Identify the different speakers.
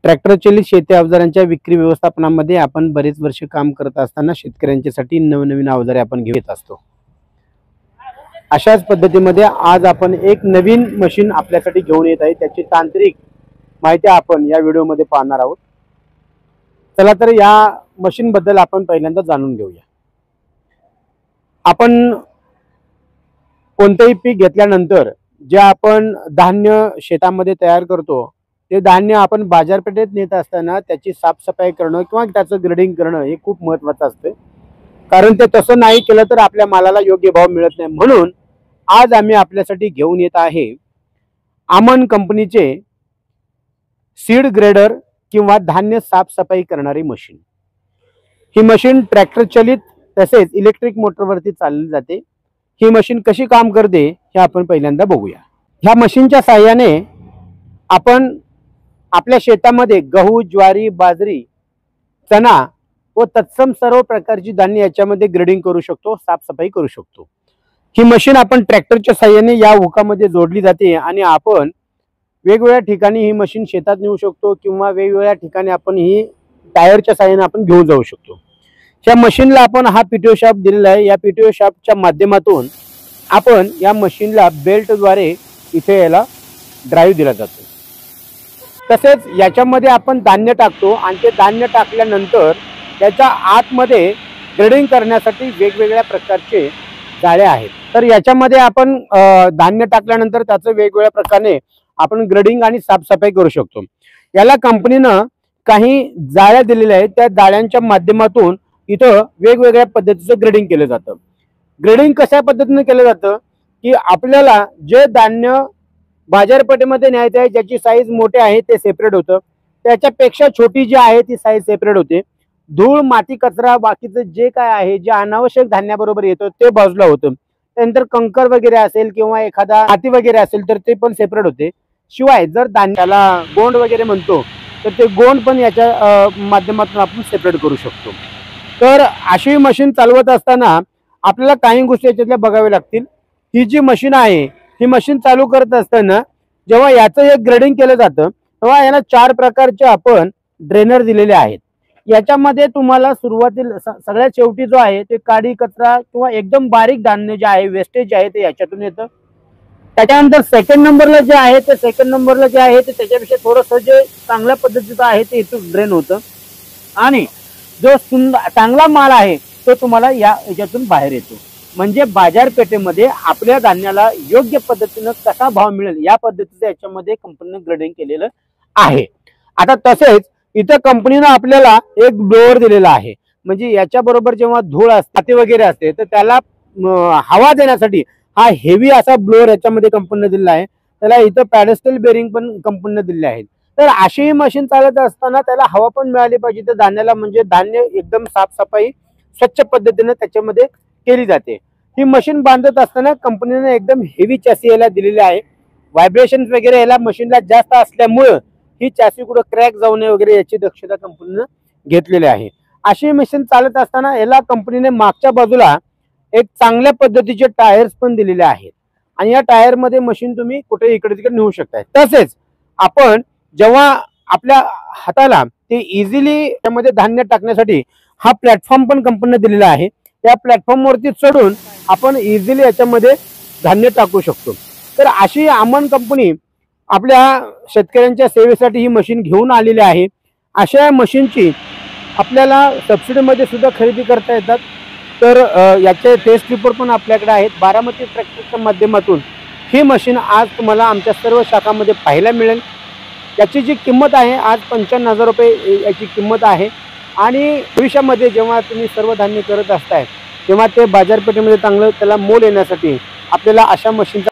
Speaker 1: Tractor चलित शेती अवजारांच्या विक्री व्यवस्थापनामध्ये आपण बरेच वर्ष काम करत असताना शेतकऱ्यांच्यासाठी नवनवीन अवजारे आपण घेत असतो। अशाच पद्धतीमध्ये आज आपण एक नवीन मशीन आपल्यासाठी घेऊन येत आहे, त्याची तांत्रिक माहिती आपण या व्हिडिओमध्ये पाहणार आहोत। चला तर या मशीन बद्दल आपण पहिल्यांदा जाणून घेऊया। आपण कोणतेही पीक घेतल्यानंतर जे आपण धान्य शेतामध्ये तयार करतो ते धान्य आपण बाजारपेठेत नेत असताना त्याची साफसफाई करणं किंवा त्याचं ग्रेडिंग करणं हे खूप महत्त्वाचं असतं, कारण ते तसं नाही केलं तर आपल्या मालाला योग्य भाव मिळत नाही। म्हणून आज आम्ही आपल्यासाठी घेऊन येत आहे आमन कंपनीचे सीड ग्रेडर किंवा धान्य साफसफाई करणारी मशीन। ही मशीन ट्रॅक्टर चलित तसेच इलेक्ट्रिक मोटरवरती चालली जाते। ही मशीन कशी काम करते हे आपण पहिल्यांदा बघूया। ह्या मशीनच्या सहाय्याने आपण आपल्या शेतामध्ये गहू, ज्वारी, बाजरी, चणा व तत्सम सर्व प्रकारची धान्य याच्यामध्ये ग्रेडिंग करू शकतो, साफसफाई करू शकतो। ही मशीन आपण ट्रॅक्टरच्या सहाय्याने या हुकामध्ये जोडली जाते आणि आपण वेगवेगळ्या ठिकाणी ही मशीन शेतात नेऊ शकतो किंवा वेगवेगळ्या ठिकाणी आपण ही टायरच्या सहाय्याने आपण घेऊन जाऊ शकतो। या मशीनला आपण हा पीटीओ शाफ्ट दिलेला आहे। या पीटीओ शाफ्टच्या माध्यमातून आपण या मशीनला बेल्टद्वारे इथे याला ड्राईव्ह दिला जातो। तसेच याच्यामध्ये आपण धान्य टाकतो आणि ते धान्य टाकल्यानंतर त्याच्या आतमध्ये ग्रेडिंग करण्यासाठी वेगवेगळ्या प्रकारचे जाळे आहेत। तर याच्यामध्ये आपण धान्य टाकल्यानंतर त्याचं वेगवेगळ्या प्रकारे आपण ग्रेडिंग आणि साफसफाई करू शकतो। याला कंपनीनं काही जाळ्या दिलेल्या आहेत, त्या जाळ्यांच्या माध्यमातून इथं वेगवेगळ्या पद्धतीचं ग्रेडिंग केलं जातं। ग्रेडिंग कशा पद्धतीने केलं जातं की आपल्याला जे धान्य बाजारपेठेमध्ये न्यायचं आहे, ज्याची साईज मोठे आहे ते सेपरेट होतं, त्याच्यापेक्षा छोटी जी आहे ती साईज सेपरेट होते। धूळ, माती, कचरा, बाकीचं जे काय आहे जे अनावश्यक धान्याबरोबर येतं ते बाजूला होतं। त्यानंतर कंकर वगैरे असेल किंवा एखादा माती वगैरे असेल तर ते पण सेपरेट होते। शिवाय जर धान्याला गोंड वगैरे म्हणतो तर ते गोंड पण याच्या माध्यमातून आपण सेपरेट करू शकतो। तर अशी मशीन चालवत असताना आपल्याला काही गोष्टी याच्यातल्या बघाव्या लागतील। ही जी मशीन आहे ही मशीन चालू करत असताना जेव्हा याचं एक ग्रेडिंग केलं जातं तेव्हा याला 4 प्रकारचे आपण ड्रेनर दिलेले आहेत। याच्यामध्ये तुम्हाला सुरुवातीला सगळ्यात शेवटी जो आहे ते काडी, कचरा किंवा एकदम बारीक धान्य जे आहे, वेस्टेज जे आहे ते याच्यातून येतं। त्याच्यानंतर सेकंड नंबरला जे आहे ते त्याच्यापेक्षा थोडंसं जे चांगल्या पद्धतीचं आहे ते इथून ड्रेन होतं आणि जो चांगला माल आहे तो तुम्हाला याच्यातून बाहेर येतो। म्हणजे बाजारपेठेमध्ये आपल्या धान्याला योग्य पद्धतीनं कसा भाव मिळेल या पद्धतीचं याच्यामध्ये कंपनीने ग्रेडिंग केलेलं आहे। आता तसेच इथं कंपनीनं आपल्याला एक ब्लोअर दिलेला आहे, म्हणजे याच्याबरोबर जेव्हा धूळ असते वगैरे असते तर त्याला हवा देण्यासाठी हा हेवी असा ब्लोअर याच्यामध्ये कंपनीने दिलेला आहे। त्याला इथं पॅडेस्टल बेरिंग पण कंपनीने दिले आहेत। तर अशी मशीन चालत असताना त्याला हवा पण मिळाली पाहिजे त्या धान्याला, म्हणजे धान्य एकदम साफसफाई स्वच्छ पद्धतीने त्याच्यामध्ये केली जाते। ही मशीन बांधत असताना कंपनीने एकदम हेवी चॅसी याला दिलेली आहे। व्हायब्रेशन वगैरे याला मशीनला जास्त असल्यामुळे ही चॅसी कुठं क्रॅक जाऊ नये वगैरे याची दक्षता कंपनीने घेतलेली आहे। अशी मशीन चालत असताना याला कंपनीने मागच्या बाजूला एक चांगल्या पद्धतीचे टायर्स पण दिलेले आहेत आणि या टायर मध्ये मशीन तुम्ही कुठे इकडे तिकडे नेऊ शकताय। तसेच आपण जेव्हा आपल्या हाताला ते इझिली त्यामध्ये धान्य टाकण्यासाठी हा प्लॅटफॉर्म पण कंपनीने दिलेला आहे। त्या प्लॅटफॉर्म वरती चढून आपण इझिली याच्यामध्ये धान्य टाकू शकतो। तर अशी आमन कंपनी आपल्या शेतकऱ्यांच्या सेवेसाठी ही मशीन घेऊन आलेली आहे। अशा मशीनची आपल्याला सबसिडीमध्ये सुद्धा खरेदी करता येतात। तर याचे टेस्ट रिपोर्ट पण आपल्याकडे आहेत। बारामती ट्रॅक्टरच्या माध्यमातून ही मशीन आज तुम्हाला आमच्या सर्व शाखांमध्ये पाहायला मिळेल। याची जी किंमत आहे आज 55,000 रुपये याची किंमत आहे आणि भविष्यामध्ये जेव्हा तुम्ही सर्व धान्य करत असताय तेव्हा ते बाजारपेठेमध्ये चांगलं त्याला मोल येण्यासाठी आपल्याला अशा मशीनचा